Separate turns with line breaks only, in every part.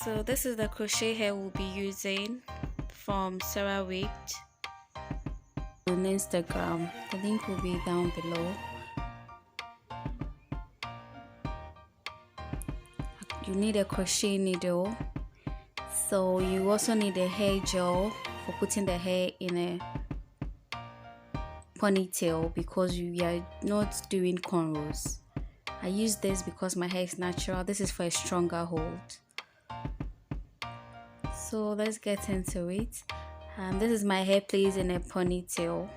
So this is the crochet hair we'll be using from Cerawigged on Instagram. The link will be down below. You need a crochet needle. So you also need a hair gel for putting the hair in a ponytail because you are not doing cornrows. I use this because my hair is natural. This is for a stronger hold. So let's get into it. This is my hair placed in a ponytail.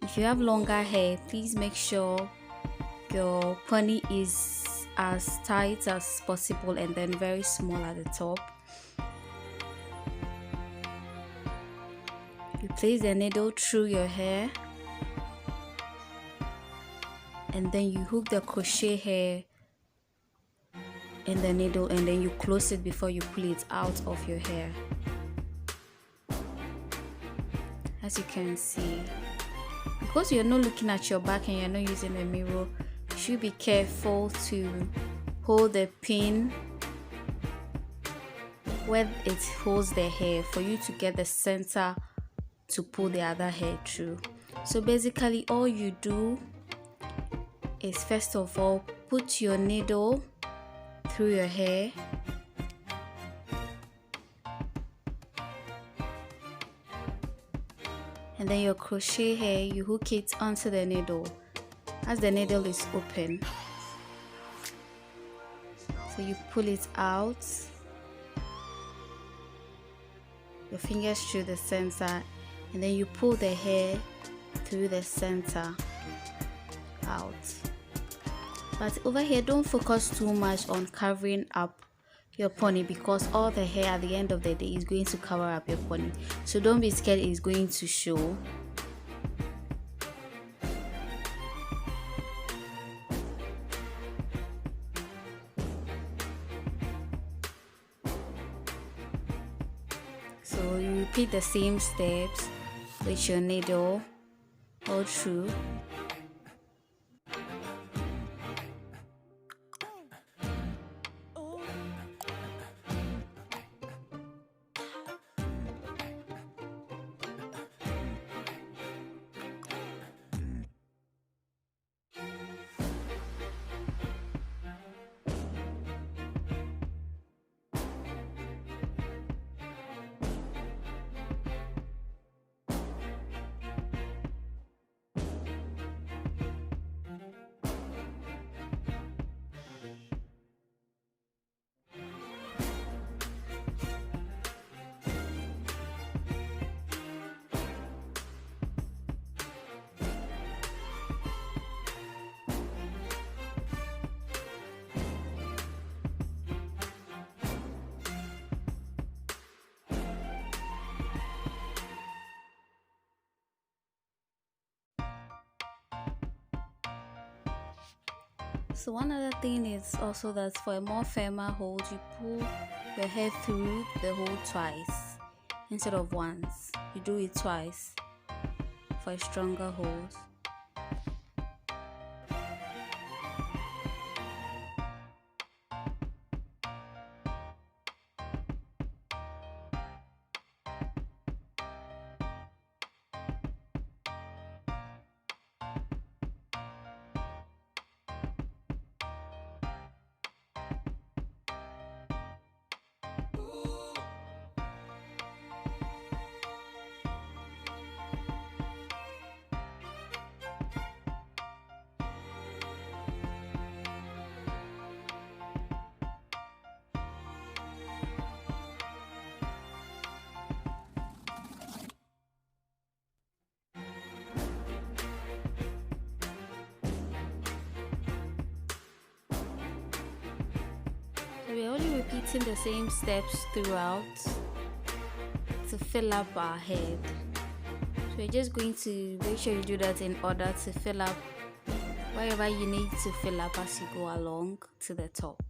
If you have longer hair, please make sure your pony is as tight as possible and then very small at the top. You place the needle through your hair and then you hook the crochet hair in the needle and then you close it before you pull it out of your hair. As you can see, because you're not looking at your back and you're not using a mirror, you should be careful to hold the pin where it holds the hair for you to get the center to pull the other hair through. So basically all you do is first of all put your needle through your hair and then your crochet hair, you hook it onto the needle as the needle is open. So you pull it out, your fingers through the center, and then you pull the hair through the center out. But over here, don't focus too much on covering up your pony because all the hair at the end of the day is going to cover up your pony. So don't be scared it's going to show. So you repeat the same steps with your needle all through. So one other thing is also that for a more firmer hold, you pull your hair through the hole twice instead of once. You do it twice for a stronger hold. We're only repeating the same steps throughout to fill up our head. So we're just going to make sure you do that in order to fill up wherever you need to fill up as you go along to the top.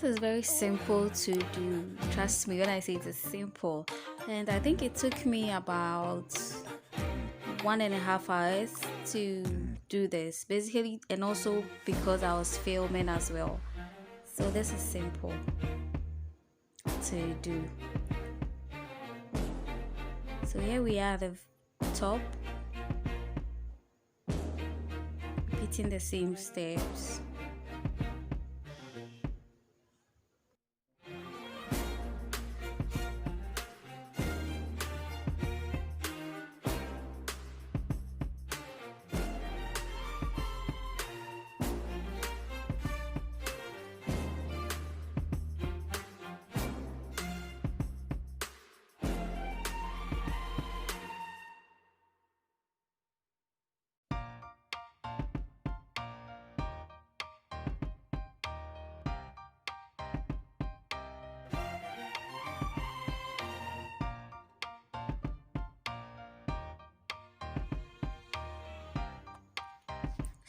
This is very simple to do. Trust me when I say it is simple. And I think it took me about 1.5 hours to do this, basically, and also because I was filming as well. So this is simple to do. So here we are at the top, repeating the same steps.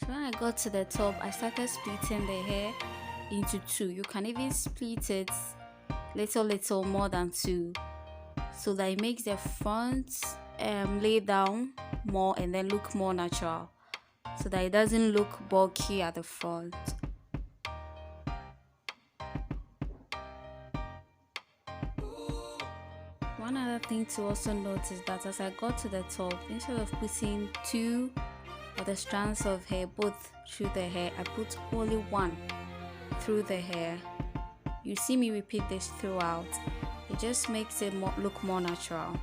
So when I got to the top, I started splitting the hair into two. You can even split it little more than two, so that it makes the front lay down more and then look more natural, so that it doesn't look bulky at the front. One other thing to also note is that as I got to the top, instead of putting two of the strands of hair both through the hair, I put only one through the hair. You see me repeat this throughout. It just makes it look more natural.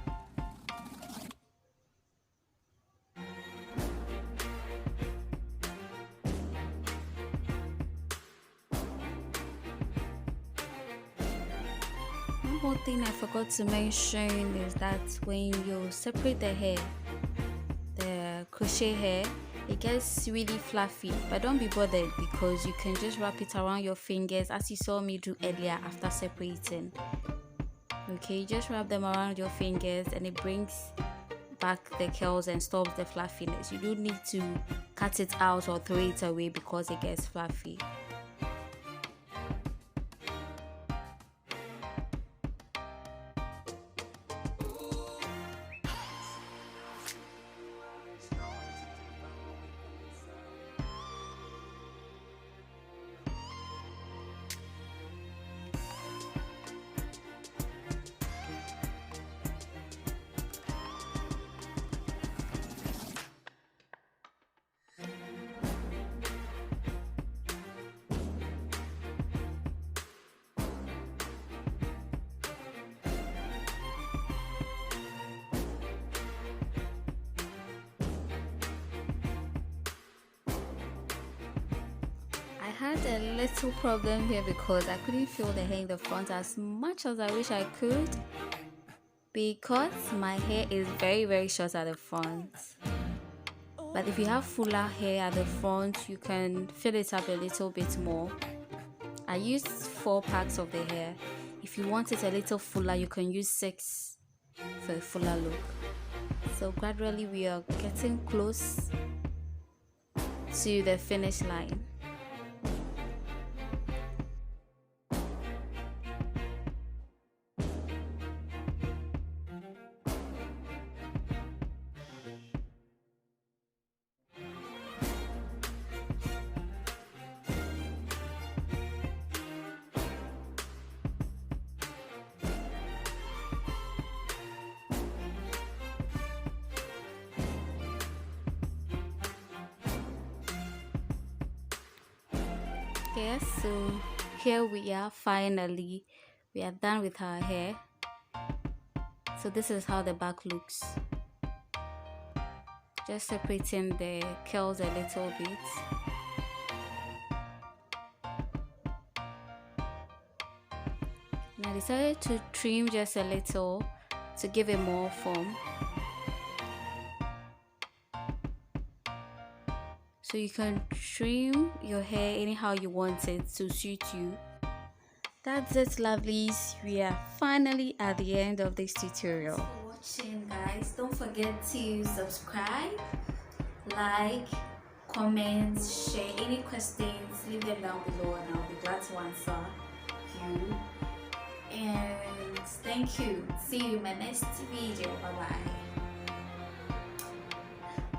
One more thing I forgot to mention is that when you separate the hair, the crochet hair, it gets really fluffy, but don't be bothered because you can just wrap it around your fingers as you saw me do earlier after separating. Okay, just wrap them around your fingers and it brings back the curls and stops the fluffiness. You don't need to cut it out or throw it away because it gets fluffy. I had a little problem here because I couldn't feel the hair in the front as much as I wish I could, because my hair is very short at the front. But if you have fuller hair at the front, you can fill it up a little bit more. I used 4 packs of the hair. If you want it a little fuller, you can use 6 for a fuller look. So gradually we are getting close to the finish line. Yes, so here we are, finally we are done with our hair. So this is how the back looks, just separating the curls a little bit. And I decided to trim just a little to give it more form. So you can trim your hair anyhow you want it to suit you. That's it, lovelies. We are finally at the end of this tutorial. Thanks for watching, guys. Don't forget to subscribe, like, comment, share. Any questions, leave them down below and I'll be glad to answer.
you. And thank you. See you in my next video. Bye bye.